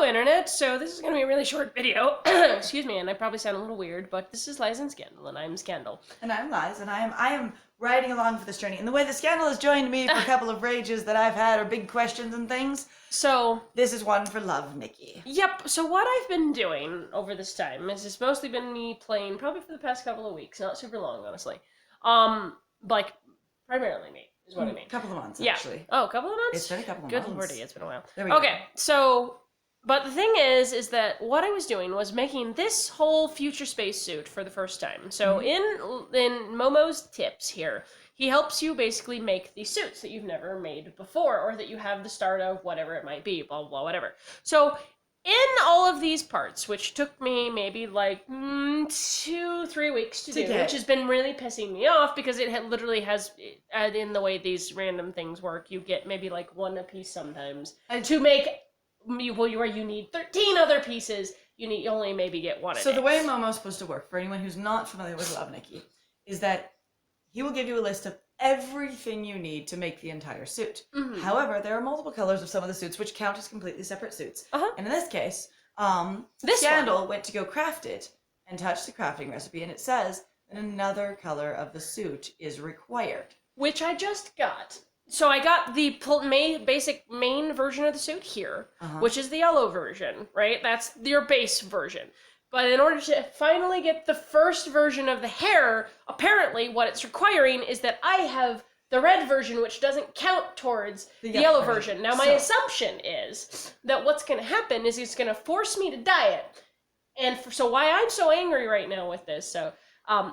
Internet. So this is going to be a really short video. Excuse me, and I probably sound a little weird, but this is Lies and Scandal, and I'm Scandal. And I'm Lies, and I am riding along for this journey. And the way the Scandal has joined me for a couple of rages that I've had, or big questions and things. So this is one for Love Nikki. Yep. So what I've been doing over this time is it's mostly been me playing, probably for the past couple of weeks, not super long, honestly. Like primarily me. Is what I mean. A couple of months, yeah. actually. Oh, a couple of months? It's been a couple of Good months. lordy, it's been a while. There we go. Okay, so, but the thing is that what I was doing was making this whole future space suit for the first time. So in Momo's tips here, he helps you basically make these suits that you've never made before, or that you have the start of, whatever it might be, blah, blah, blah, whatever. So in all of these parts, which took me maybe like 2-3 weeks to do, which has been really pissing me off because it literally has, in the way these random things work, you get maybe like one a piece sometimes. To make, where you need 13 other pieces, you only maybe get one a day. So the way Momo's supposed to work, for anyone who's not familiar with Love Nikki, is that he will give you a list of everything you need to make the entire suit. Mm-hmm. However, there are multiple colors of some of the suits which count as completely separate suits. Uh-huh. And in this case, Scandal went to go craft it and touch the crafting recipe, and it says that another color of the suit is required. Which I just got. So I got the basic main version of the suit here, which is the yellow version, right? That's your base version. But in order to finally get the first version of the hair, apparently what it's requiring is that I have the red version, which doesn't count towards the yellow version. Now, my assumption is that what's going to happen is it's going to force me to dye it. And so why I'm so angry right now with this,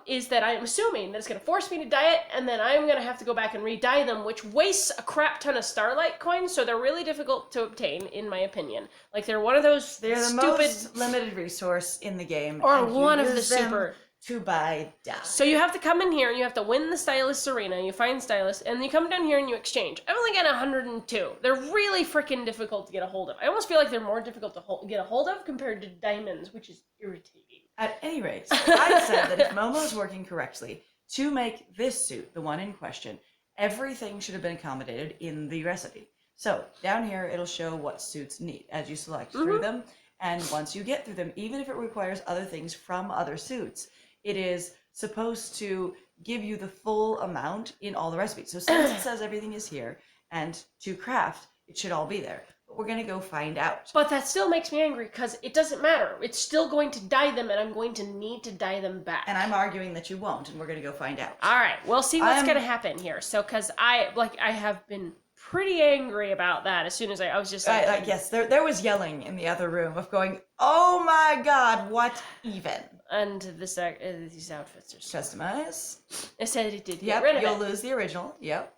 is that I'm assuming that it's going to force me to dye it, and then I'm going to have to go back and re-dye them, which wastes a crap ton of Starlight coins, so they're really difficult to obtain, in my opinion. Like, they're one of those They're the most limited resource in the game. Or one of the super... to buy dye. So you have to come in here, and you have to win the Stylist Arena, you find Stylists, and you come down here and you exchange. I've only got 102. They're really freaking difficult to get a hold of. I almost feel like they're more difficult to get a hold of compared to diamonds, which is irritating. At any rate, I said that if Momo's working correctly, to make this suit, the one in question, everything should have been accommodated in the recipe. So, down here, it'll show what suits need as you select through them, and once you get through them, even if it requires other things from other suits, it is supposed to give you the full amount in all the recipes. So since it says everything is here, and to craft, it should all be there. But we're going to go find out. But that still makes me angry, because it doesn't matter. It's still going to dye them, and I'm going to need to dye them back. And I'm arguing that you won't, and we're going to go find out. All right, we'll see what's going to happen here. So, because I have been pretty angry about that as soon as I was just like... yes, there was yelling in the other room of going, oh my god, what even? And these outfits are so... Customize. It said it did get rid of it. You'll lose the original. Yep.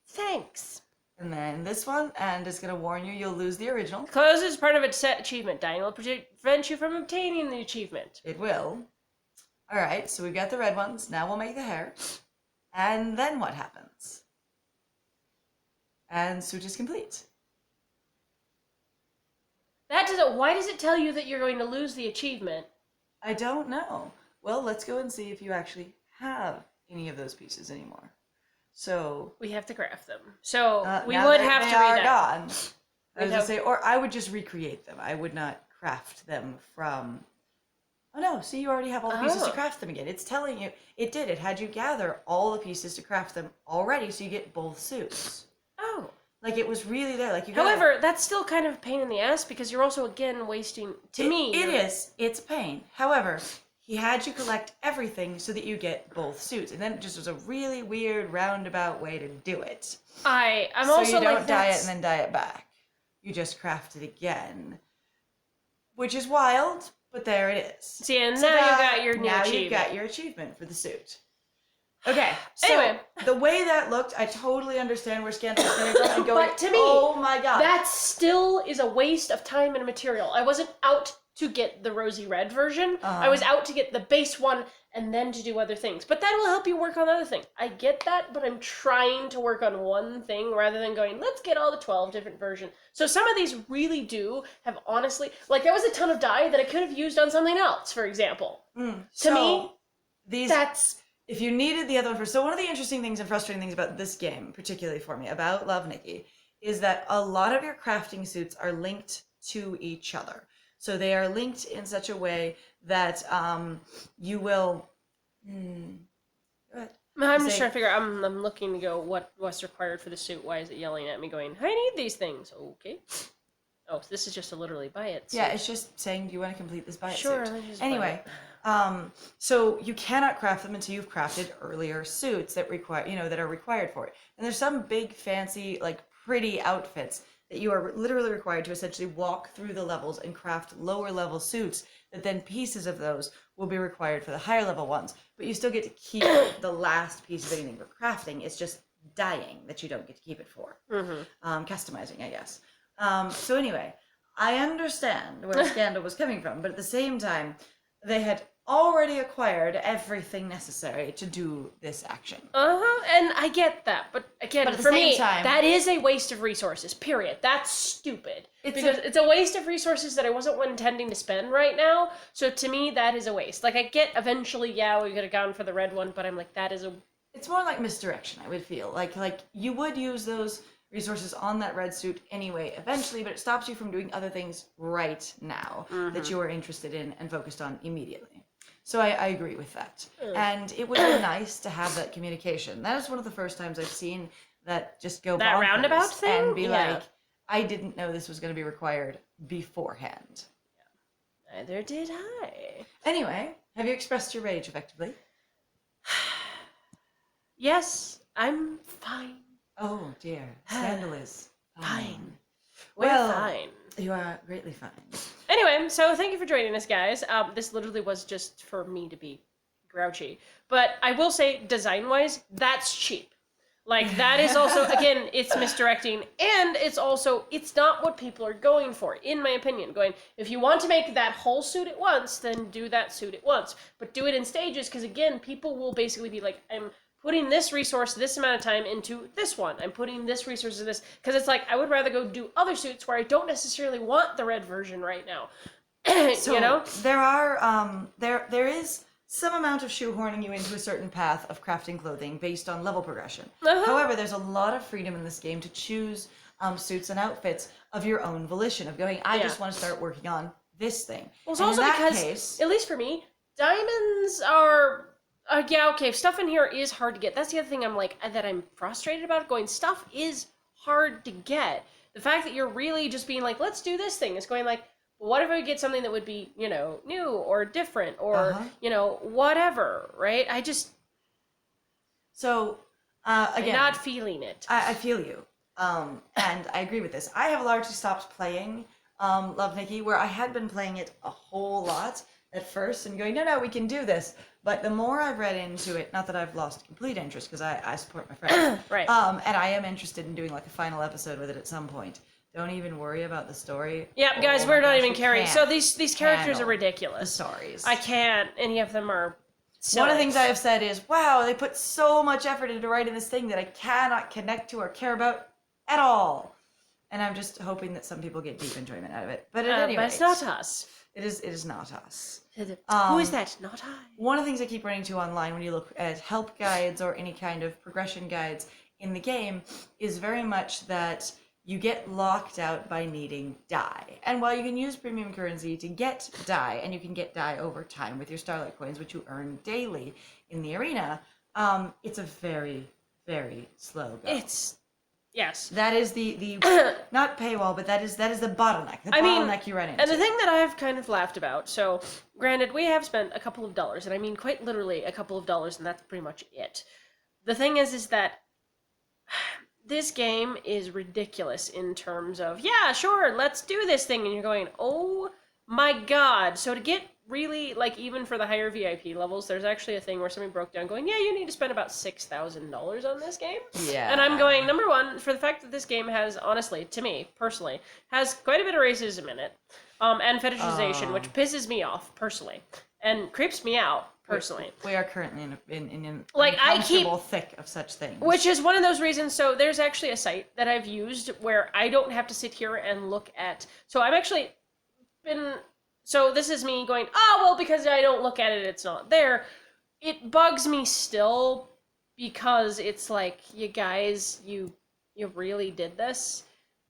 Thanks. And then this one, and it's going to warn you, you'll lose the original. Close is part of a set achievement. Dying will prevent you from obtaining the achievement. It will. Alright, so we've got the red ones. Now we'll make the hair. And then what happens? And suit is complete. Why does it tell you that you're going to lose the achievement? I don't know. Well, let's go and see if you actually have any of those pieces anymore. So we have to craft them. So we would have to read that. Gone. I was going to say, or I would just recreate them. I would not craft them from... Oh no, see, you already have all the pieces to craft them again. It's telling you, it had you gather all the pieces to craft them already, so you get both suits. Oh. Like, it was really there. Like, However, that's still kind of a pain in the ass, because you're also, again, wasting... It is. It's a pain. However, he had you collect everything so that you get both suits. And then it just was a really weird, roundabout way to do it. I'm also so you don't dye it and then dye it back. You just craft it again. Which is wild, but there it is. See, and now you got your new achievement. Now you've got your achievement for the suit. Okay, so anyway. The way that looked, I totally understand where Scandal is coming from and going, but to me, oh my god. That still is a waste of time and material. I wasn't out to get the rosy red version. I was out to get the base one and then to do other things. But that will help you work on other things. I get that, but I'm trying to work on one thing rather than going, let's get all the 12 different versions. So some of these really do have honestly, like there was a ton of dye that I could have used on something else, for example. To me, that's... If you needed the other one first, so one of the interesting things and frustrating things about this game, particularly for me, about Love Nikki, is that a lot of your crafting suits are linked to each other. So they are linked in such a way that you will. Go ahead. I'm just trying to figure out. I'm looking to go. What's required for the suit? Why is it yelling at me? Going, I need these things. Okay. Oh, so this is just to literally buy it. So. Yeah, it's just saying, do you want to complete this buy it Sure. suit? Just Anyway, so you cannot craft them until you've crafted earlier suits that require, that are required for it. And there's some big fancy, like pretty outfits that you are literally required to essentially walk through the levels and craft lower level suits that then pieces of those will be required for the higher level ones. But you still get to keep the last piece of anything for crafting. It's just dyeing that you don't get to keep it for. Customizing, I guess. So anyway, I understand where Scandal was coming from, but at the same time, they had already acquired everything necessary to do this action. And I get that, but again, for me, that is a waste of resources, period. That's stupid. It's a waste of resources that I wasn't intending to spend right now, so to me, that is a waste. Like, I get eventually, yeah, we could have gone for the red one, but I'm like, that is a... It's more like misdirection, I would feel. Like you would use those resources on that red suit anyway, eventually, but it stops you from doing other things right now that you are interested in and focused on immediately. So I agree with that. And it would be nice to have that communication. That is one of the first times I've seen that just go that roundabout thing and be like, I didn't know this was going to be required beforehand. Yeah. Neither did I. Anyway, have you expressed your rage effectively? Yes, I'm fine. Oh dear, Scandal is fine. We're fine. You are greatly fine. Anyway, so thank you for joining us, guys. This literally was just for me to be grouchy. But I will say, design-wise, that's cheap. Like, that is also, again, it's misdirecting, and it's not what people are going for, in my opinion. If you want to make that whole suit at once, then do that suit at once. But do it in stages, because again, people will basically be like, I'm putting this resource this amount of time into this one. I'm putting this resource in this, because it's like, I would rather go do other suits where I don't necessarily want the red version right now. So, there is some amount of shoehorning you into a certain path of crafting clothing based on level progression. However, there's a lot of freedom in this game to choose suits and outfits of your own volition, of going, I just want to start working on this thing. Well, it's also because, at least for me, diamonds are... stuff in here is hard to get. That's the other thing I'm frustrated about, stuff is hard to get. The fact that you're really just being like, let's do this thing, is going like, well, what if I get something that would be, new or different or, whatever, right? So, again. I'm not feeling it. I feel you. And I agree with this. I have largely stopped playing Love Nikki, where I had been playing it a whole lot at first and going, no, we can do this. But the more I've read into it, not that I've lost complete interest, because I support my friend. Right. And I am interested in doing a final episode with it at some point. Don't even worry about the story. Yeah, guys, we're not even carrying. So these characters are ridiculous. The stories. I can't. Any of them are silly. One of the things I have said is, wow, they put so much effort into writing this thing that I cannot connect to or care about at all. And I'm just hoping that some people get deep enjoyment out of it. But at any rate, but it's not us. It is not us. Who is that? Not I. One of the things I keep running to online when you look at help guides or any kind of progression guides in the game is very much that you get locked out by needing dye. And while you can use premium currency to get dye, and you can get dye over time with your Starlight coins, which you earn daily in the arena, it's a very, very slow go. Yes. That is the not paywall, but that is the bottleneck. Bottleneck you run into. And the thing that I've kind of laughed about, so granted, we have spent a couple of dollars, and I mean quite literally a couple of dollars, and that's pretty much it. The thing is that this game is ridiculous in terms of, yeah, sure, let's do this thing, and you're going, oh my god. So to get really, even for the higher VIP levels, there's actually a thing where somebody broke down going, yeah, you need to spend about $6,000 on this game. Yeah. And I'm going, number one, for the fact that this game has, honestly, to me, personally, has quite a bit of racism in it, and fetishization, which pisses me off, personally, and creeps me out, personally. We are currently in an thick of such things. Which is one of those reasons. So there's actually a site that I've used where I don't have to sit here and look at. So I've actually been. So this is me going, oh, well, because I don't look at it, it's not there. It bugs me still because it's like, you guys, you really did this.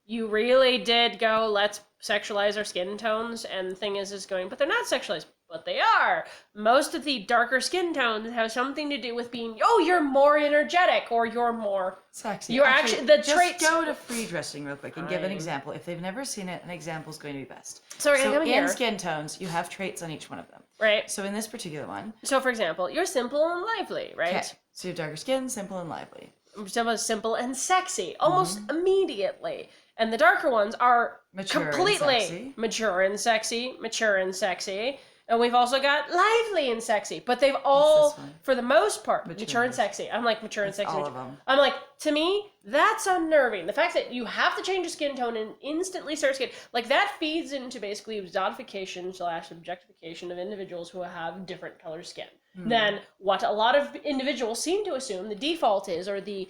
you really did go, let's sexualize our skin tones, and the thing is going, but they're not sexualized, but they are. Most of the darker skin tones have something to do with being, you're more energetic, or you're more sexy. You're actually the just traits. Go to free dressing real quick and give an example. If they've never seen it, an example is going to be best. So we're gonna come in here. skin tones, you have traits on each one of them. Right. So in this particular one. So for example, you're simple and lively, right? Okay. So you have darker skin, simple and lively. Simple and sexy, almost immediately. And the darker ones are Mature completely and sexy. mature and sexy, mature and sexy. And we've also got lively and sexy, but they've all, for the most part, mature and sexy. I'm like, mature and sexy. All of them. I'm like, to me, that's unnerving. The fact that you have to change your skin tone and instantly start skin, like that feeds into basically zodification / objectification of individuals who have different color skin than what a lot of individuals seem to assume the default is, or the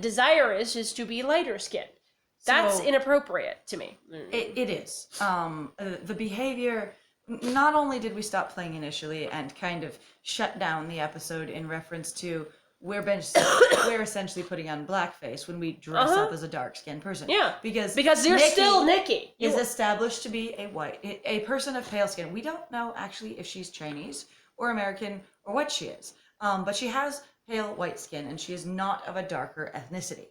desire is to be lighter skinned. That's inappropriate to me. It is. The behavior. Not only did we stop playing initially and kind of shut down the episode in reference to we're essentially putting on blackface when we dress up as a dark-skinned person. Yeah, because you're Nikki still Nikki. Is established to be a person of pale skin. We don't know actually if she's Chinese or American or what she is, but she has pale white skin and she is not of a darker ethnicity.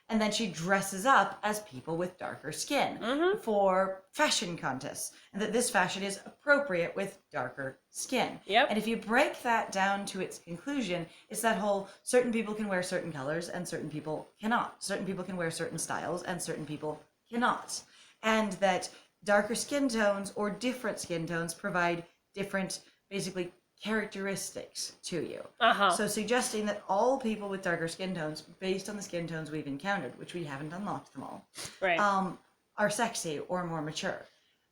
And then she dresses up as people with darker skin for fashion contests, and that this fashion is appropriate with darker skin. Yep. And if you break that down to its conclusion, it's that whole certain people can wear certain colors and certain people cannot. Certain people can wear certain styles and certain people cannot. And that darker skin tones or different skin tones provide different, basically, characteristics to you. So suggesting that all people with darker skin tones, based on the skin tones we've encountered, which we haven't unlocked them all, right, are sexy or more mature.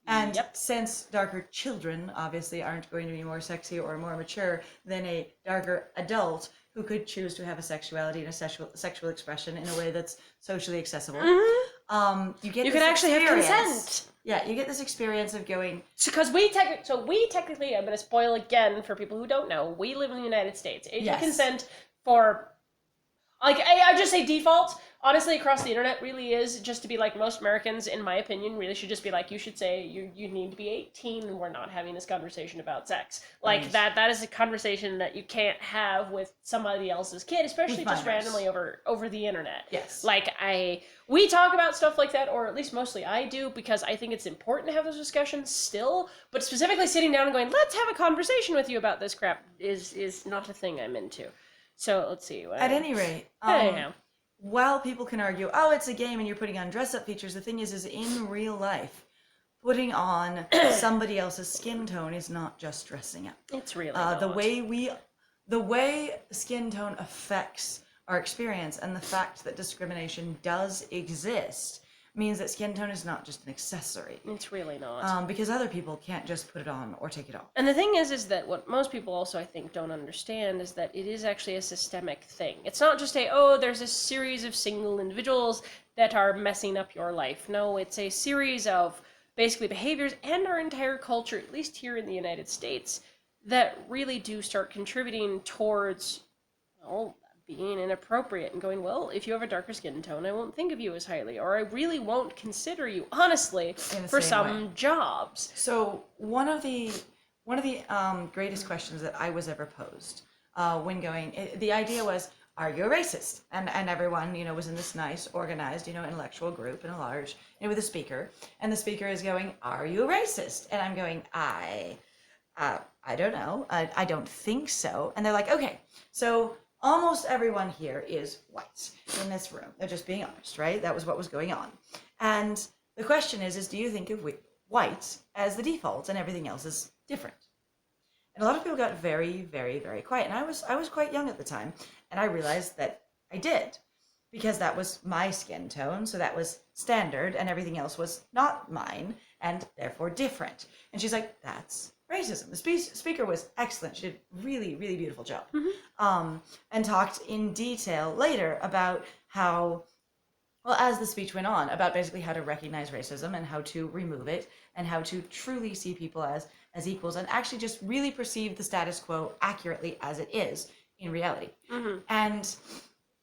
And since darker children obviously aren't going to be more sexy or more mature than a darker adult who could choose to have a sexuality and a sexual expression in a way that's socially accessible, you can actually have consent. Yeah, you get this experience of going... Because we technically, I'm going to spoil again for people who don't know, we live in the United States. Age of consent for, like, I just say default, honestly, across the internet really is just to be like most Americans, in my opinion, really should just be like, you should say you need to be 18 and we're not having this conversation about sex. Like, that is a conversation that you can't have with somebody else's kid, especially just randomly over the internet. Yes. Like, we talk about stuff like that, or at least mostly I do, because I think it's important to have those discussions still, but specifically sitting down and going, let's have a conversation with you about this crap is not a thing I'm into. So, let's see. At any rate, while people can argue, it's a game and you're putting on dress-up features, the thing is in real life, putting on somebody else's skin tone is not just dressing up. It's really not. The way skin tone affects our experience and the fact that discrimination does exist means that skin tone is not just an accessory. It's really not. Because other people can't just put it on or take it off. And the thing is that what most people also, I think, don't understand is that it is actually a systemic thing. It's not just there's a series of single individuals that are messing up your life. No, it's a series of basically behaviors and our entire culture, at least here in the United States, that really do start contributing towards, being inappropriate and going, if you have a darker skin tone, I won't think of you as highly, or I really won't consider you, honestly, for some jobs. So one of the greatest questions that I was ever posed when going, the idea was, are you a racist? And everyone, was in this nice, organized, intellectual group in a large, with a speaker, and the speaker is going, are you a racist? And I'm going, I don't know. I don't think so. And they're like, okay, so almost everyone here is white in this room. They're just being honest, right? That was what was going on. And the question is do you think of white as the default and everything else is different? And a lot of people got very, very, very quiet. And I was quite young at the time. And I realized that I did. Because that was my skin tone. So that was standard. And everything else was not mine. And therefore different. And she's like, that's racism. The speaker was excellent. She did a really, really beautiful job. And talked in detail later about how, as the speech went on, about basically how to recognize racism and how to remove it and how to truly see people as equals and actually just really perceive the status quo accurately as it is in reality. And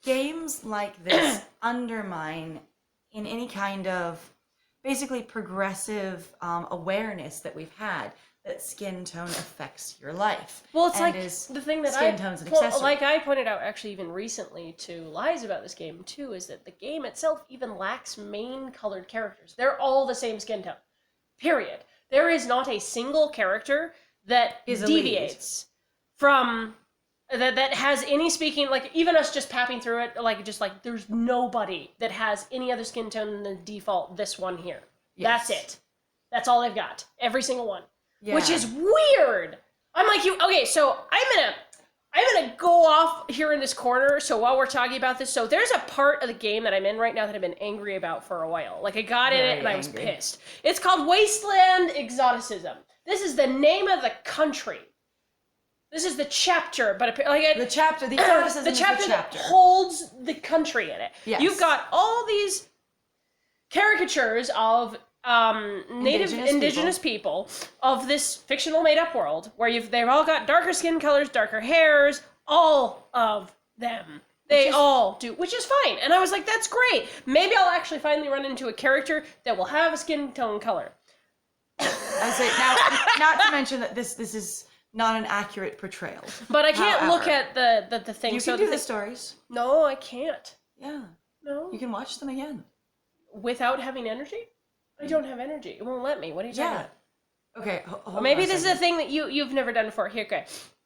games like this undermine in any kind of basically progressive awareness that we've had that skin tone affects your life. Well, it's and like is the thing that skin tone's an well, accessory. like I pointed out actually even recently to Lies about this game too, is that the game itself even lacks main colored characters. They're all the same skin tone. Period. There is not a single character that Is a deviates from that has any speaking, like even us just papping through it, like just like there's nobody that has any other skin tone than the default this one here. Yes. That's it. That's all they've got. Every single one. Yeah. Which is weird. I'm like, okay, so I'm gonna go off here in this corner. So while we're talking about this, so there's a part of the game that I'm in right now that I've been angry about for a while. Like I got in it and I was pissed. It's called Wasteland Exoticism. This is the name of the country. This is the chapter, but like the chapter, the exoticism the chapter, is the chapter that holds the country in it. Yes. You've got all these caricatures of indigenous people of this fictional made-up world where they've all got darker skin colors, darker hairs, all of them. They all do, which is fine. And I was like, that's great. Maybe I'll actually finally run into a character that will have a skin tone color. I say now, not to mention that this is not an accurate portrayal. But I can't look at the thing. You can do the stories. No, I can't. Yeah. No. You can watch them again. Without having energy? I don't have energy. It won't let me. What are you talking about? Okay. Well, maybe this is a thing that you've never done before. Here, okay.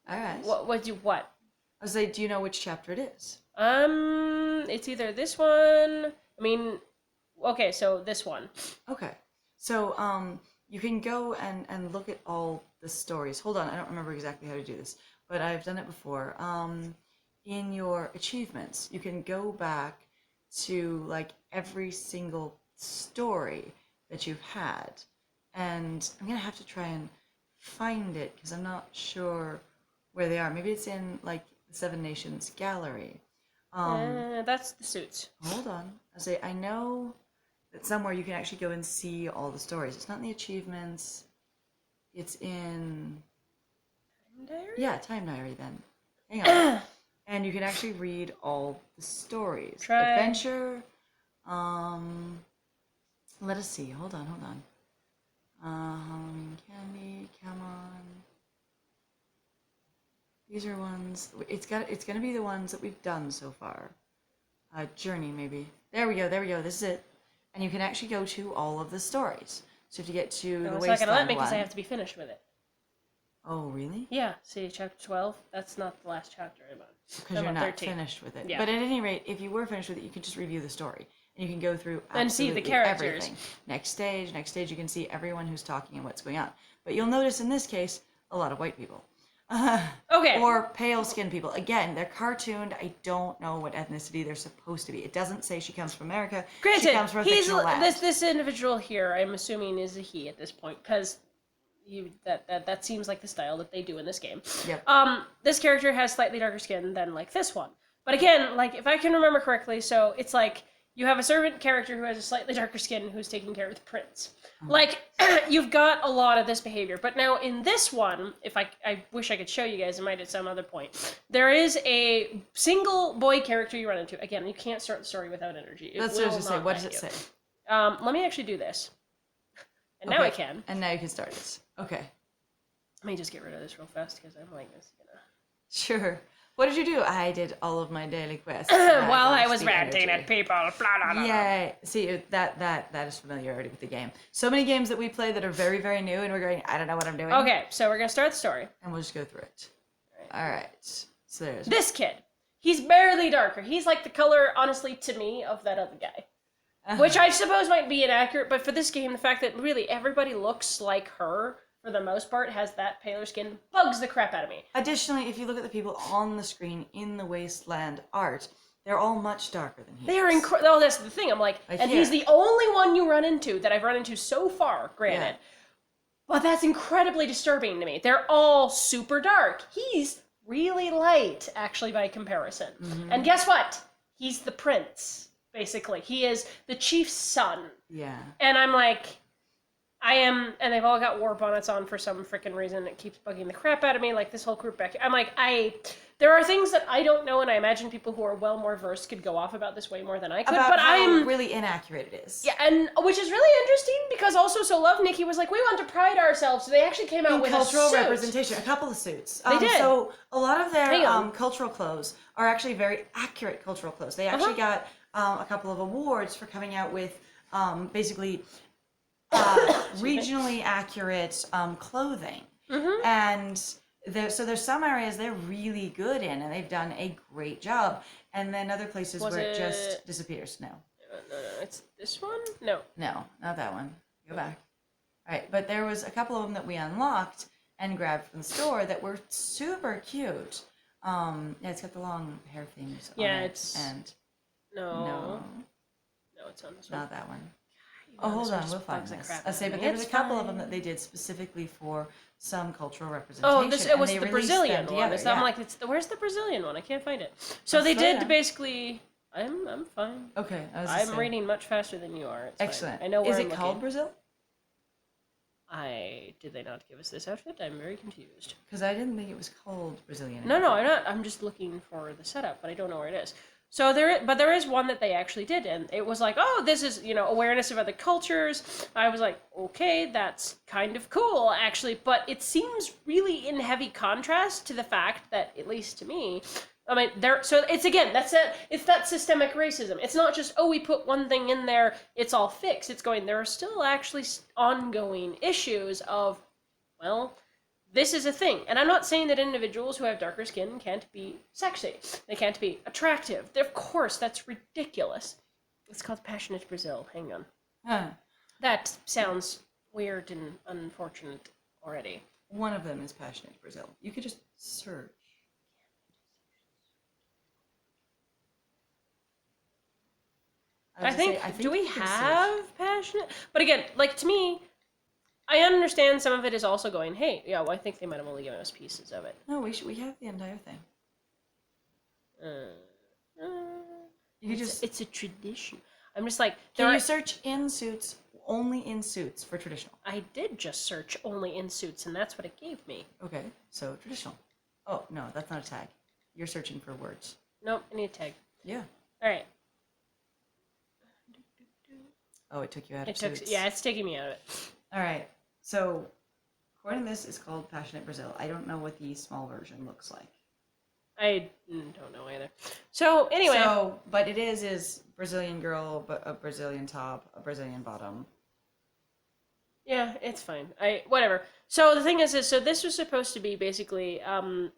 All right. What? I was like, do you know which chapter it is? It's either this one. I mean, okay, so this one. Okay. So, you can go and look at all the stories. Hold on, I don't remember exactly how to do this, but I've done it before. In your achievements, you can go back to like every single story that you've had, and I'm gonna have to try and find it because I'm not sure where they are. Maybe it's in like the Seven Nations gallery. That's the suits. Hold on. I know that somewhere you can actually go and see all the stories. It's not in the achievements. It's in Time diary? Yeah, Time Diary then. Hang on. And you can actually read all the stories. Try. Adventure. Let us see. Hold on. Halloween Candy. Come on. These are ones. It's gonna be the ones that we've done so far. Journey maybe. There we go. This is it. And you can actually go to all of the stories. So if you get to the Wasteland it's not gonna let me one. because I have to be finished with it. Oh, really? Yeah. See, chapter 12. That's not the last chapter I'm on. Because you're not 13. Finished with it. Yeah. But at any rate, if you were finished with it, you can just review the story. And you can go through and see the characters. Everything. Next stage, you can see everyone who's talking and what's going on. But you'll notice in this case, a lot of white people. Okay. Or pale-skinned people. Again, they're cartooned. I don't know what ethnicity they're supposed to be. It doesn't say she comes from America. Granted, she comes from a fictional land. this individual here, I'm assuming, is a he at this point, because that seems like the style that they do in this game. Yep. This character has slightly darker skin than like this one. But again, like if I can remember correctly, so it's like you have a servant character who has a slightly darker skin who's taking care of the prince. Like, you've got a lot of this behavior. But now in this one, if I wish I could show you guys, I might at some other point. There is a single boy character you run into. Again, you can't start the story without energy. That's what I was going to say. What does it say? Let me actually do this. And now I can. And now you can start it. Okay. Let me just get rid of this real fast because I'm like this. Sure. What did you do? I did all of my daily quests. While I was ranting at people. Blah, blah, blah. Yay. See, that is familiarity with the game. So many games that we play that are very, very new, and we're going, I don't know what I'm doing. Okay, so we're going to start the story. And we'll just go through it. All right. So there's... This kid. He's barely darker. He's like the color, honestly, to me, of that other guy. Which I suppose might be inaccurate, but for this game, the fact that really everybody looks like her, for the most part, has that paler skin, bugs the crap out of me. Additionally, if you look at the people on the screen in the Wasteland art, they're all much darker than he They are incredible. Oh, that's the thing. I'm like and he's the only one you run into that I've run into so far, granted. Yeah. But that's incredibly disturbing to me. They're all super dark. He's really light, actually, by comparison. Mm-hmm. And guess what? He's the prince, basically. He is the chief's son. Yeah. And I'm like... I am, and they've all got war bonnets on for some freaking reason. It keeps bugging the crap out of me, like this whole group back here. I'm like, there are things that I don't know, and I imagine people who are well more versed could go off about this way more than I could. About but how I'm really inaccurate it is. Yeah, and which is really interesting because also, so Love Nikki was like, we want to pride ourselves. So they actually came out with cultural a suit. representation, a couple of suits. They did. So a lot of their cultural clothes are actually very accurate cultural clothes. They actually got a couple of awards for coming out with basically regionally accurate clothing. Mm-hmm. And so there's some areas they're really good in, and they've done a great job. And then other places where it just disappears. No, it's this one? No, not that one. Go back. All right, but there was a couple of them that we unlocked and grabbed from the store that were super cute. Yeah, it's got the long hair things on it. No, it's on this one. Not that one. Oh, hold on, we'll find this. I say, but there was a couple of them that they did specifically for some cultural representation. Oh, it was the Brazilian one. I'm like, where's the Brazilian one? I can't find it. So they did basically. I'm fine. Okay, I'm reading much faster than you are. It's excellent. Fine. I know where Is I'm it called looking. Brazil? Did they not give us this outfit? I'm very confused. Because I didn't think it was called Brazilian. No, I'm not. I'm just looking for the setup, but I don't know where it is. So there is one that they actually did, and it was like, oh, this is, awareness of other cultures. I was like, okay, that's kind of cool, actually, but it seems really in heavy contrast to the fact that, at least to me, I mean, so it's again, it's that systemic racism. It's not just, oh, we put one thing in there, it's all fixed. It's going, there are still actually ongoing issues of, well, this is a thing. And I'm not saying that individuals who have darker skin can't be sexy. They can't be attractive. Of course, that's ridiculous. It's called Passionate Brazil. Hang on. Huh. That sounds weird and unfortunate already. One of them is Passionate Brazil. You could just search. I think do we have Passionate? But again, like, to me, I understand some of it is also going, hey, yeah, well, I think they might have only given us pieces of it. No, we have the entire thing. It's a tradition. I'm just like, can you search in suits, only in suits for traditional? I did just search only in suits, and that's what it gave me. Okay, so traditional. Oh, no, that's not a tag. You're searching for words. Nope, I need a tag. Yeah. All right. Oh, it took you out of suits. Yeah, it's taking me out of it. All right. So, according to this, it's called Passionate Brazil. I don't know what the small version looks like. I don't know either. So, anyway. But it is Brazilian girl, but a Brazilian top, a Brazilian bottom. Yeah, it's fine. Whatever. So, the thing is so this was supposed to be basically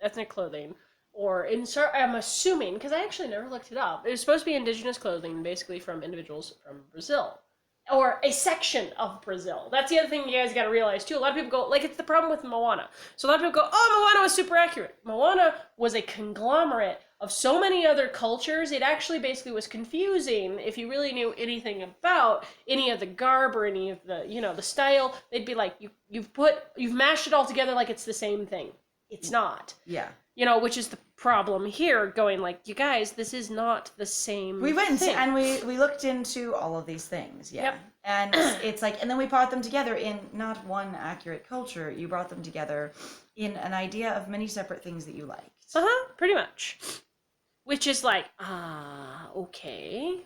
ethnic clothing, or I'm assuming, because I actually never looked it up, it was supposed to be indigenous clothing, basically from individuals from Brazil. Or a section of Brazil. That's the other thing you guys got to realize too. A lot of people go, like, it's the problem with Moana. So a lot of people go, oh, Moana was super accurate. Moana was a conglomerate of so many other cultures. It actually basically was confusing if you really knew anything about any of the garb or any of the, the style. They'd be like, you've mashed it all together like it's the same thing. It's not. Yeah. Which is the problem here, going like, you guys, this is not the same We went thing. and we looked into all of these things, yeah. Yep. And it's like, and then we brought them together in not one accurate culture. You brought them together in an idea of many separate things that you liked. Pretty much. Which is like, okay.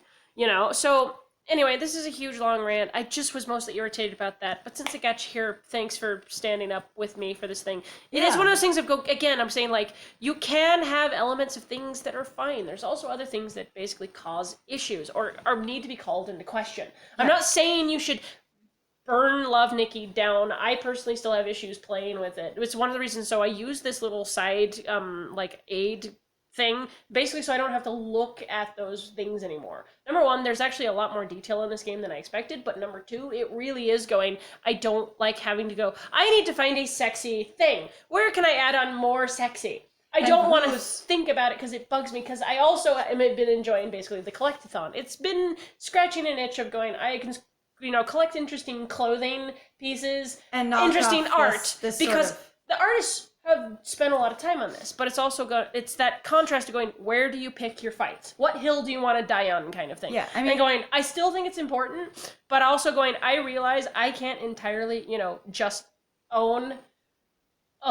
So anyway, this is a huge long rant. I just was mostly irritated about that. But since I got you here, thanks for standing up with me for this thing. It is one of those things I'm saying, like, you can have elements of things that are fine. There's also other things that basically cause issues or need to be called into question. Yeah. I'm not saying you should burn Love Nikki down. I personally still have issues playing with it. It's one of the reasons, so I use this little side, aid thing, basically so I don't have to look at those things anymore. Number one, there's actually a lot more detail in this game than I expected, but number two, it really is going, I don't like having to go, I need to find a sexy thing. Where can I add on more sexy? I don't want to think about it because it bugs me, because I also have been enjoying basically the collectathon. It's been scratching an itch of going, I can collect interesting clothing pieces and interesting art, because the artists have spent a lot of time on this, but it's also it's that contrast of going, where do you pick your fights? What hill do you want to die on, kind of thing. Yeah, I mean, and going, I still think it's important, but also going, I realize I can't entirely, just own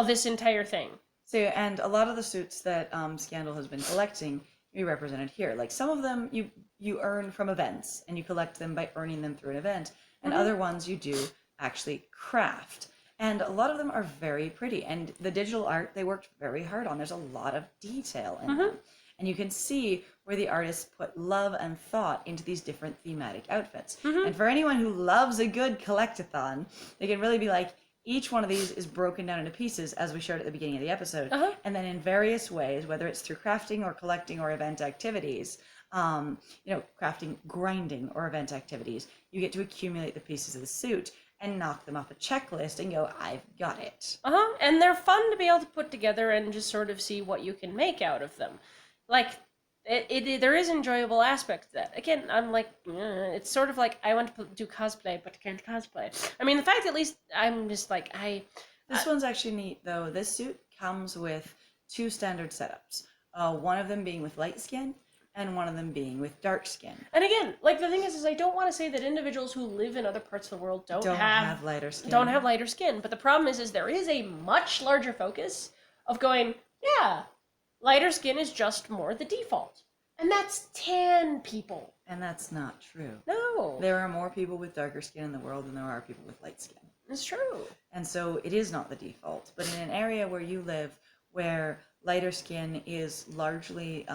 this entire thing. So, and a lot of the suits that Scandal has been collecting be represented here. Like some of them you earn from events, and you collect them by earning them through an event, and other ones you do actually craft. And a lot of them are very pretty. And the digital art, they worked very hard on. There's a lot of detail in them. And you can see where the artists put love and thought into these different thematic outfits. And for anyone who loves a good collect-a-thon, they can really be like, each one of these is broken down into pieces, as we showed at the beginning of the episode. And then in various ways, whether it's through crafting or collecting or event activities, crafting, grinding, or event activities, you get to accumulate the pieces of the suit and knock them off a checklist and go, I've got it. And they're fun to be able to put together and just sort of see what you can make out of them. Like, there is enjoyable aspect to that. Again, I'm like, it's sort of like I want to do cosplay, but I can't cosplay. I mean, the fact at least I'm just like, This one's actually neat, though. This suit comes with 2 standard setups. One of them being with light skin, and one of them being with dark skin. And again, like the thing is I don't want to say that individuals who live in other parts of the world don't have lighter skin. Don't have lighter skin. But the problem is there is a much larger focus of going, yeah, lighter skin is just more the default. And that's tan people. And that's not true. No. There are more people with darker skin in the world than there are people with light skin. It's true. And so it is not the default. But in an area where you live, where lighter skin is largely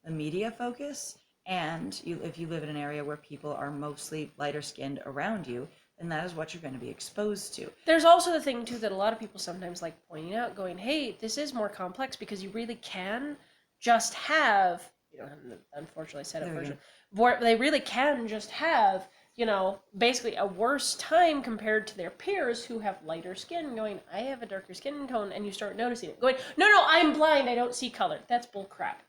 the media focus, and if you live in an area where people are mostly lighter skinned around you, then that is what you're going to be exposed to. There's also the thing too that a lot of people sometimes like pointing out, going, hey, this is more complex because you really can just have, unfortunately I said it version, they really can just have, basically a worse time compared to their peers who have lighter skin, going, I have a darker skin tone, and you start noticing it, going, no, I'm blind, I don't see color. That's bull crap.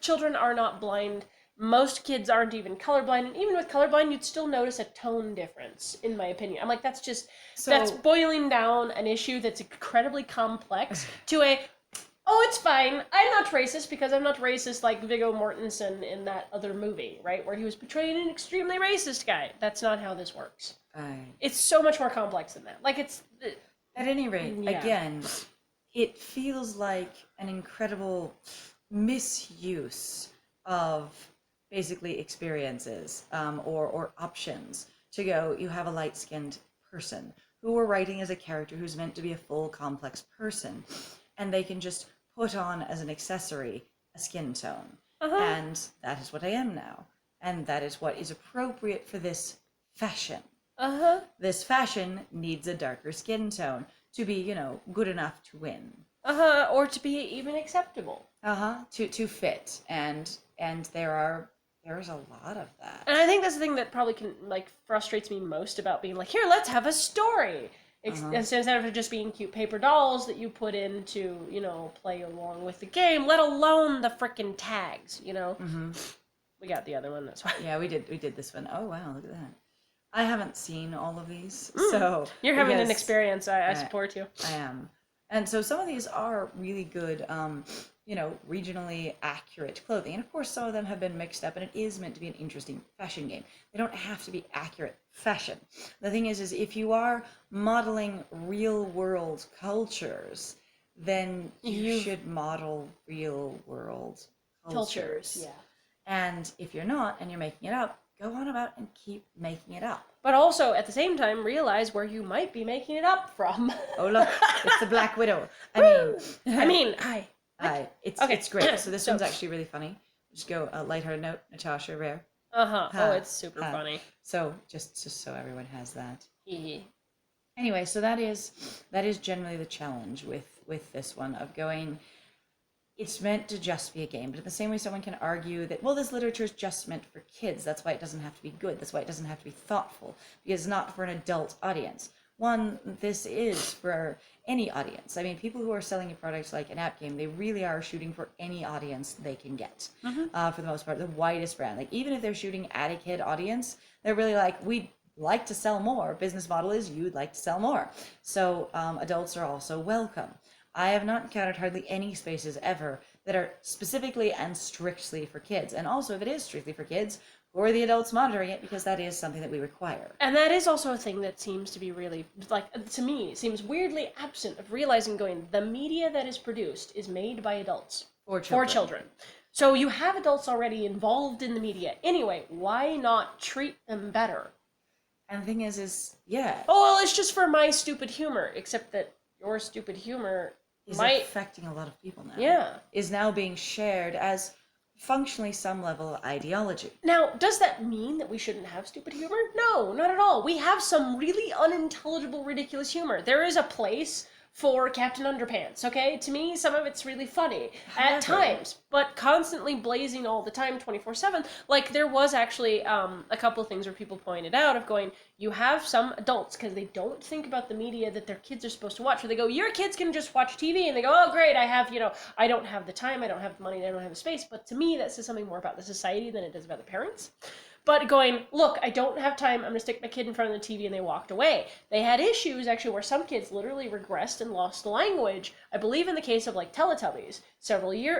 Children are not blind. Most kids aren't even colorblind, and even with colorblind, you'd still notice a tone difference, in my opinion. I'm like, that's boiling down an issue that's incredibly complex to it's fine, I'm not racist because I'm not racist like Viggo Mortensen in that other movie, right? Where he was portraying an extremely racist guy. That's not how this works. It's so much more complex than that. Like, it's... At any rate, again, it feels like an incredible misuse of basically experiences or options to go, you have a light-skinned person who we're writing as a character who's meant to be a full complex person, and they can just put on as an accessory a skin tone. And that is what I am now, and that is what is appropriate for this fashion. This fashion needs a darker skin tone to be, good enough to win. Or to be even acceptable. To fit, and there's a lot of that. And I think that's the thing that probably frustrates me most about being like, here, let's have a story. Instead of just being cute paper dolls that you put in to, play along with the game, let alone the frickin' tags, We got the other one, that's why. Yeah, we did this one. Oh, wow, look at that. I haven't seen all of these, so... You're having an experience, I support you. I am. And so some of these are really good, regionally accurate clothing. And of course, some of them have been mixed up, and it is meant to be an interesting fashion game. They don't have to be accurate fashion. The thing is if you are modeling real-world cultures, then you should model real-world cultures. Yeah. And if you're not, and you're making it up, go on about and keep making it up. But also, at the same time, realize where you might be making it up from. Oh, look, it's the Black Widow. It's great. So this one's actually really funny. Just go a lighthearted note, Natasha Rare. Oh, it's super funny. So just so everyone has that. Yeah. Anyway, so that is generally the challenge with this one of going. It's meant to just be a game, but in the same way someone can argue that, well, this literature is just meant for kids. That's why it doesn't have to be good. That's why it doesn't have to be thoughtful, because it's not for an adult audience. One, this is for any audience. I mean, people who are selling a product like an app game, they really are shooting for any audience they can get, for the most part, the widest brand. Like, even if they're shooting at a kid audience, they're really like, we'd like to sell more. Business model is you'd like to sell more. So adults are also welcome. I have not encountered hardly any spaces ever that are specifically and strictly for kids. And also, if it is strictly for kids, who are the adults monitoring it? Because that is something that we require. And that is also a thing that seems to be really, like, to me, seems weirdly absent of realizing the media that is produced is made by adults. For children. For children. So you have adults already involved in the media. Anyway, why not treat them better? And the thing is, yeah. Oh, well, it's just for my stupid humor, except that your stupid humor is might... affecting a lot of people now. Yeah. Is now being shared as functionally some level of ideology. Now, does that mean that we shouldn't have stupid humor? No, not at all. We have some really unintelligible, ridiculous humor. There is a place for Captain Underpants, okay? To me, some of it's really funny at times, but constantly blazing all the time, 24/7. Like, there was actually a couple of things where people pointed out of going, you have some adults, because they don't think about the media that their kids are supposed to watch, where they go, your kids can just watch TV, and they go, oh, great, I don't have the time, I don't have the money, I don't have the space. But to me, that says something more about the society than it does about the parents. But going, look, I don't have time, I'm going to stick my kid in front of the TV, and they walked away. They had issues, actually, where some kids literally regressed and lost the language. I believe in the case of, like, Teletubbies,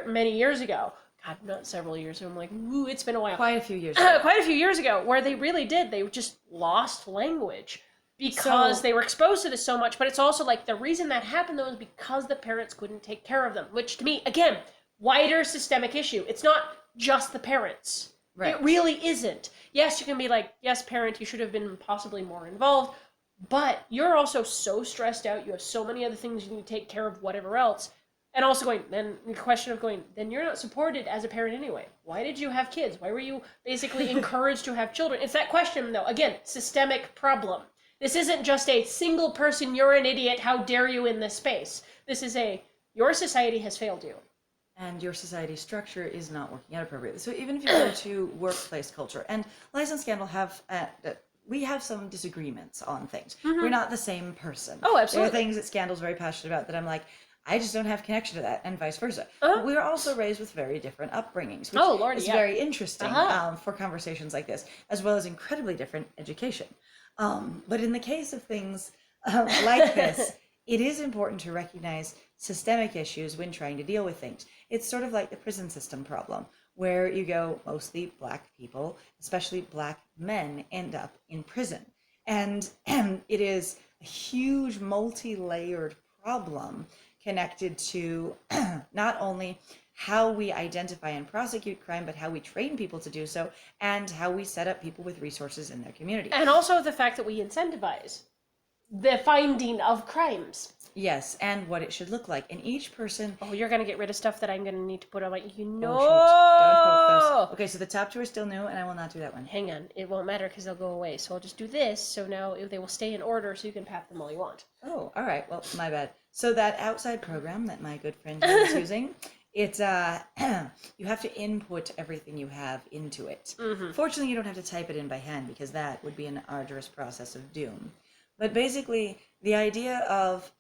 many years ago. God, not several years ago. I'm like, ooh, it's been a while. Quite a few years ago. Quite a few years ago, where they really did. They just lost language because they were exposed to this so much. But it's also, like, the reason that happened, though, is because the parents couldn't take care of them. Which, to me, again, wider systemic issue. It's not just the parents. Right. It really isn't. Yes, you can be like, yes, parent, you should have been possibly more involved, but you're also so stressed out, you have so many other things you need to take care of, whatever else, and also then the question of then you're not supported as a parent anyway. Why did you have kids? Why were you basically encouraged to have children? It's that question, though, again, systemic problem. This isn't just a single person, you're an idiot, how dare you in this space. This is your society has failed you. And your society structure is not working out appropriately. So even if you go to workplace culture, and Liza and Scandal we have some disagreements on things. Mm-hmm. We're not the same person. Oh, absolutely. There are things that Scandal's very passionate about that I'm like, I just don't have connection to that, and vice versa. Uh-huh. We're also raised with very different upbringings, which is very interesting for conversations like this, as well as incredibly different education. But in the case of things like this, it is important to recognize systemic issues when trying to deal with things. It's sort of like the prison system problem, where you go, mostly black people, especially black men, end up in prison. And it is a huge multi-layered problem connected to not only how we identify and prosecute crime, but how we train people to do so, and how we set up people with resources in their community. And also the fact that we incentivize the finding of crimes. Yes, and what it should look like. And each person... Oh, you're going to get rid of stuff that I'm going to need to put on my... Oh, shoot. Don't poke those. Okay, so the top two are still new, and I will not do that one. Hang on. It won't matter because they'll go away. So I'll just do this, so now they will stay in order so you can pat them all you want. Oh, all right. Well, my bad. So that outside program that my good friend is using, it's you have to input everything you have into it. Mm-hmm. Fortunately, you don't have to type it in by hand because that would be an arduous process of doom. But basically, the idea of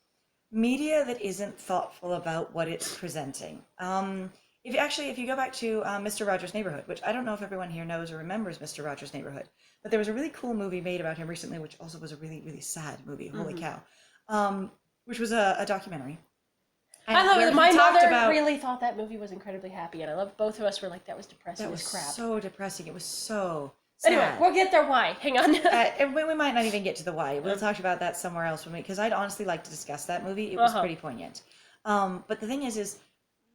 media that isn't thoughtful about what it's presenting. If you go back to Mr. Rogers' Neighborhood, which I don't know if everyone here knows or remembers Mr. Rogers' Neighborhood, but there was a really cool movie made about him recently, which also was a really, really sad movie. Mm-hmm. Holy cow. Which was a documentary. And I thought my mother really thought that movie was incredibly happy, and I love both of us were like, that was depressing as crap. So depressing. It was so sad. Anyway, we'll get there why. Hang on. And we might not even get to the why. We'll talk about that somewhere else because I'd honestly like to discuss that movie. It was pretty poignant. But the thing is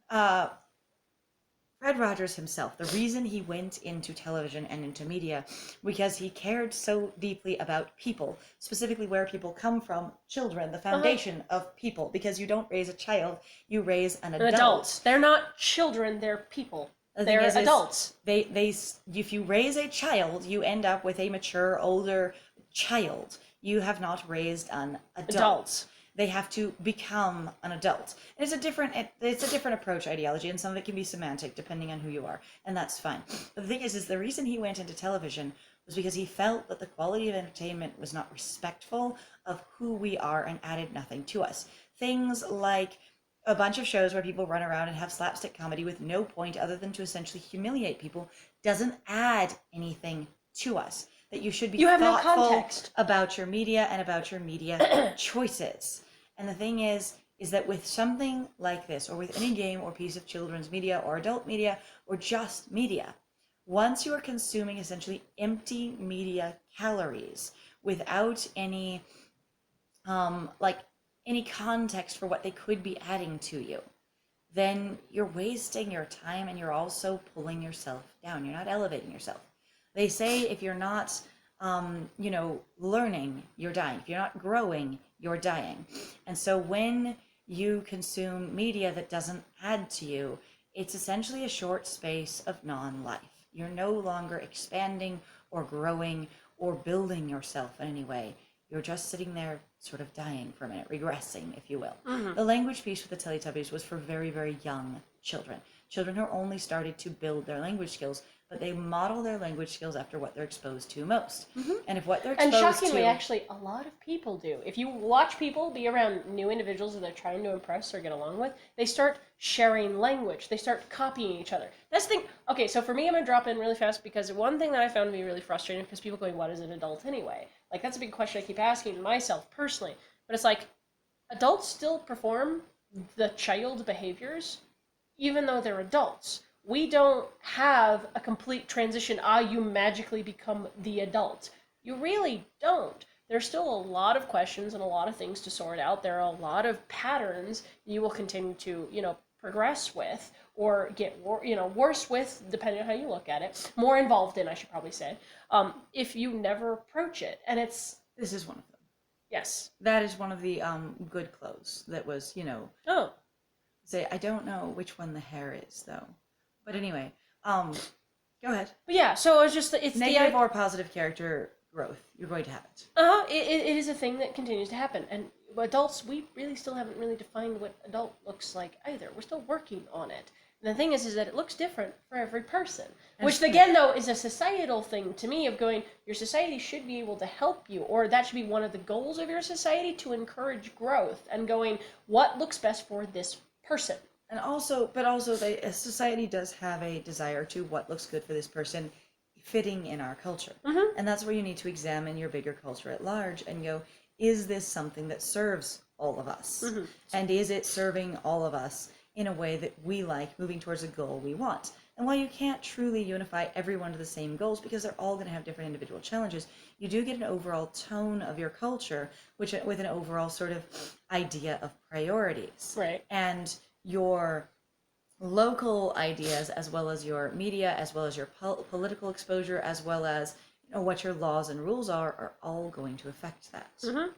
Fred Rogers himself, the reason he went into television and into media, because he cared so deeply about people, specifically where people come from, children, the foundation of people, because you don't raise a child, you raise an adult. They're not children, they're people. They're adults. If you raise a child, you end up with a mature, older child. You have not raised an adult. They have to become an adult. And it's a different approach ideology, and some of it can be semantic depending on who you are, and that's fine. But the thing is the reason he went into television was because he felt that the quality of entertainment was not respectful of who we are and added nothing to us. Things like a bunch of shows where people run around and have slapstick comedy with no point other than to essentially humiliate people doesn't add anything to us. That you should be thoughtful about your media and about your media choices. And the thing is, is that with something like this, or with any game or piece of children's media or adult media or just media, once you are consuming essentially empty media calories without any any context for what they could be adding to you, then you're wasting your time and you're also pulling yourself down. You're not elevating yourself. They say if you're not learning, you're dying. If you're not growing, you're dying. And so when you consume media that doesn't add to you, it's essentially a short space of non-life. You're no longer expanding or growing or building yourself in any way. You're just sitting there sort of dying for a minute, regressing, if you will. Mm-hmm. The language piece with the Teletubbies was for very, very young children. Children who only started to build their language skills, but they model their language skills after what they're exposed to most. Mm-hmm. And if what they're exposed to... And shockingly, to... actually, a lot of people do. If you watch people be around new individuals that they're trying to impress or get along with, they start sharing language. They start copying each other. That's the thing. Okay, so for me, I'm going to drop in really fast because one thing that I found to be really frustrating because people going, what is an adult anyway? Like, that's a big question I keep asking myself personally. But it's like, adults still perform the child behaviors even though they're adults. We don't have a complete transition, you magically become the adult. You really don't. There's still a lot of questions and a lot of things to sort out. There are a lot of patterns you will continue to, progress with or get, worse with, depending on how you look at it. More involved in, I should probably say, if you never approach it. And This is one of them. Yes. That is one of the good clothes that was, Oh. Say, I don't know which one the hair is, though. But anyway, go ahead. But yeah, so it's just, it's negative or positive character growth. You're going to have it. It is a thing that continues to happen. And adults, we really still haven't really defined what adult looks like either. We're still working on it. And the thing is that it looks different for every person. Which, again, though, is a societal thing to me of going, your society should be able to help you, or that should be one of the goals of your society, to encourage growth, and going, what looks best for this person? And also, society does have a desire to what looks good for this person fitting in our culture. Mm-hmm. And that's where you need to examine your bigger culture at large and go, is this something that serves all of us? Mm-hmm. And is it serving all of us in a way that we like, moving towards a goal we want? And while you can't truly unify everyone to the same goals because they're all going to have different individual challenges, you do get an overall tone of your culture, which with an overall sort of idea of priorities. Right. And your local ideas, as well as your media, as well as your political exposure, as well as what your laws and rules are all going to affect that. Mm-hmm.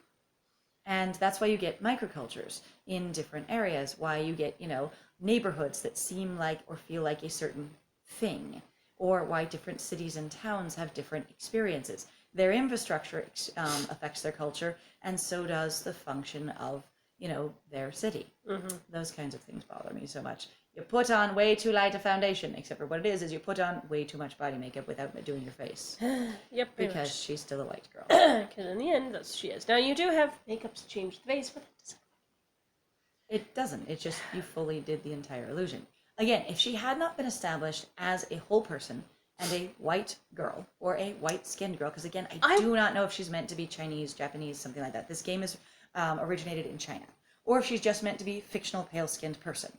And that's why you get microcultures in different areas, why you get, neighborhoods that seem like or feel like a certain thing, or why different cities and towns have different experiences. Their infrastructure affects their culture, and so does the function of, their city. Mm-hmm. Those kinds of things bother me so much. You put on way too light a foundation, except for what it is you put on way too much body makeup without doing your face. Yep. Because she's still a white girl. Because in the end, she is. Now, you do have makeup to change the face, but that doesn't. It doesn't. It's just you fully did the entire illusion. Again, if she had not been established as a whole person and a white girl or a white-skinned girl, because again, I do not know if she's meant to be Chinese, Japanese, something like that. This game is originated in China. Or if she's just meant to be fictional pale-skinned person.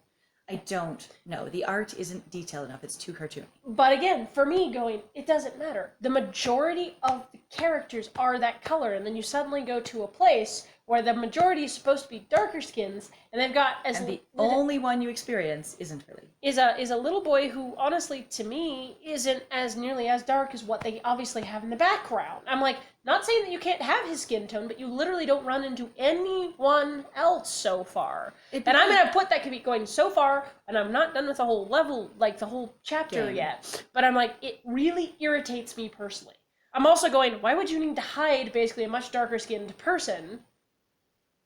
I don't know. The art isn't detailed enough. It's too cartoony. But again, for me it doesn't matter. The majority of the characters are that color, and then you suddenly go to a place where the majority is supposed to be darker skins, and they've got and the only one you experience isn't really. Is a little boy who, honestly, to me, isn't as nearly as dark as what they obviously have in the background. I'm like, not saying that you can't have his skin tone, but you literally don't run into anyone else so far. And I'm going to put that caveat going so far, and I'm not done with the whole level, like the whole chapter yet. But I'm like, it really irritates me personally. I'm also going, why would you need to hide basically a much darker skinned person?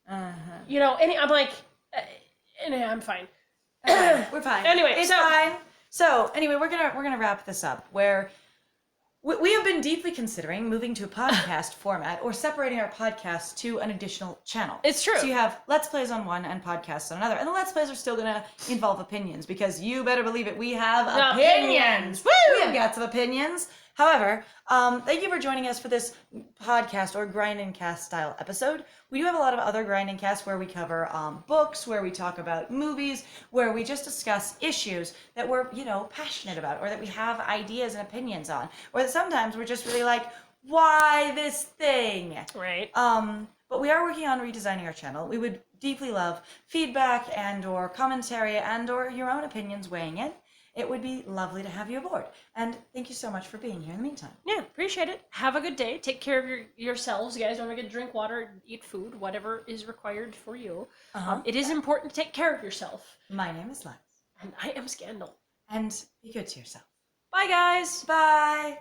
Uh-huh. I'm like, I'm fine. We're fine. Anyway, it's fine. So anyway, we're gonna wrap this up. Where we have been deeply considering moving to a podcast format or separating our podcast to an additional channel. It's true. So you have Let's Plays on one and podcasts on another, and the Let's Plays are still gonna involve opinions because you better believe it. We have opinions. Woo! We have lots of opinions. However, thank you for joining us for this podcast or grind and cast style episode. We do have a lot of other grind and cast where we cover books, where we talk about movies, where we just discuss issues that we're, passionate about, or that we have ideas and opinions on, or that sometimes we're just really like, why this thing? Right. But we are working on redesigning our channel. We would deeply love feedback and or commentary and or your own opinions weighing in. It would be lovely to have you aboard. And thank you so much for being here in the meantime. Yeah, appreciate it. Have a good day. Take care of yourselves, guys. Don't forget to drink water, eat food, whatever is required for you. It is important to take care of yourself. My name is Lex. And I am Scandal. And be good to yourself. Bye, guys. Bye.